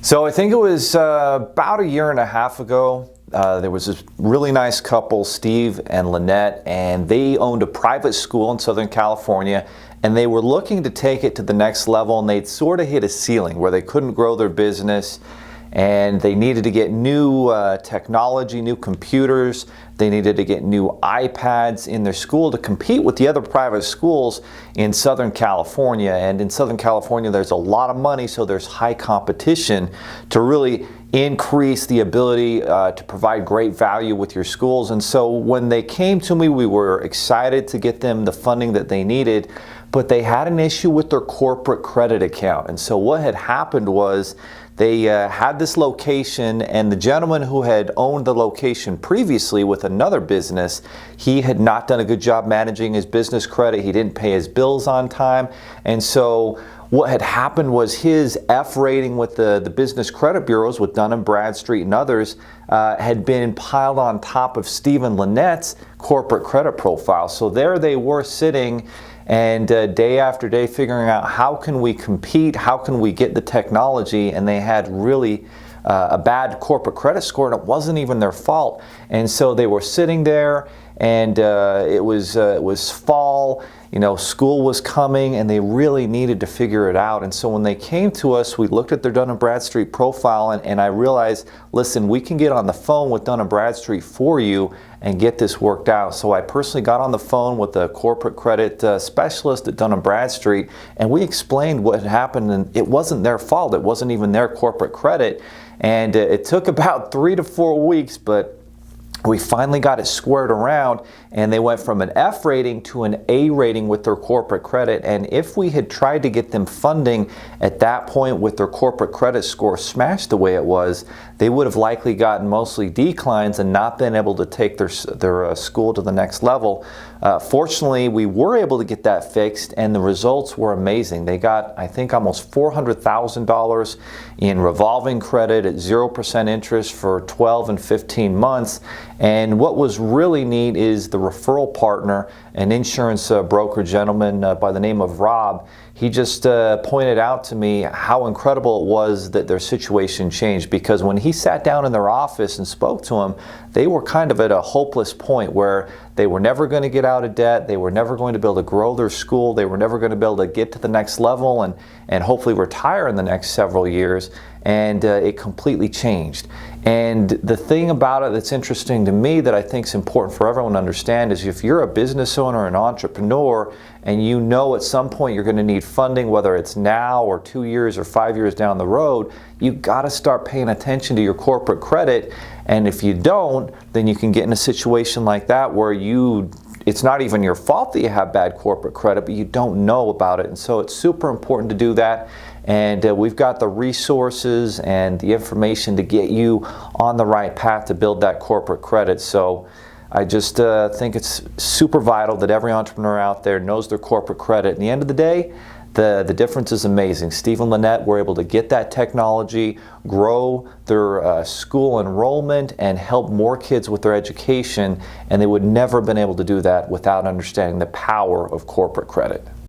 So I think it was about a year and a half ago. There was this really nice couple, Steve and Lynette, and they owned a private school in Southern California, and they were looking to take it to the next level, and they'd sort of hit a ceiling where they couldn't grow their business, and they needed to get new technology, new computers. They needed to get new iPads in their school to compete with the other private schools in Southern California. And in Southern California, there's a lot of money, so there's high competition to really increase the ability to provide great value with your schools. And so when they came to me, we were excited to get them the funding that they needed, but they had an issue with their corporate credit account. And so what had happened was they had this location, and the gentleman who had owned the location previously with another business, he had not done a good job managing his business credit. He didn't pay his bills on time. And so what had happened was his F rating with the business credit bureaus, with Dun & Bradstreet and others, had been piled on top of Steve and Lynette's corporate credit profile. So there they were sitting, and day after day figuring out how can we compete, how can we get the technology, and they had really a bad corporate credit score, and it wasn't even their fault. And so they were sitting there, and it was fall, school was coming, and they really needed to figure it out. And so when they came to us, we looked at their Dun & Bradstreet profile, and I realized, listen, we can get on the phone with Dun & Bradstreet for you and get this worked out. So I personally got on the phone with the corporate credit specialist at Dun & Bradstreet, and we explained what had happened, and it wasn't their fault. It wasn't even their corporate credit. And it took about 3 to 4 weeks, but we finally got it squared around, and they went from an F rating to an A rating with their corporate credit. And if we had tried to get them funding at that point with their corporate credit score smashed the way it was, they would have likely gotten mostly declines and not been able to take their school to the next level. Fortunately, we were able to get that fixed, and the results were amazing. They got, I think, almost $400,000 in revolving credit at 0% interest for 12 and 15 months. And what was really neat is the referral partner, an insurance broker gentleman by the name of Rob. He just pointed out to me how incredible it was that their situation changed, because when he sat down in their office and spoke to them, they were kind of at a hopeless point where they were never going to get out of debt, they were never going to be able to grow their school, they were never going to be able to get to the next level and hopefully retire in the next several years. And it completely changed. And the thing about it that's interesting to me that I think is important for everyone to understand is, if you're a business owner, an entrepreneur, and you know at some point you're going to need funding, whether it's now or 2 years or 5 years down the road, you've got to start paying attention to your corporate credit. And if you don't, then you can get in a situation like that where it's not even your fault that you have bad corporate credit, but you don't know about it. And so it's super important to do that. And we've got the resources and the information to get you on the right path to build that corporate credit. So I just think it's super vital that every entrepreneur out there knows their corporate credit. At the end of the day, the difference is amazing. Steve and Lynette were able to get that technology, grow their school enrollment, and help more kids with their education, and they would never have been able to do that without understanding the power of corporate credit.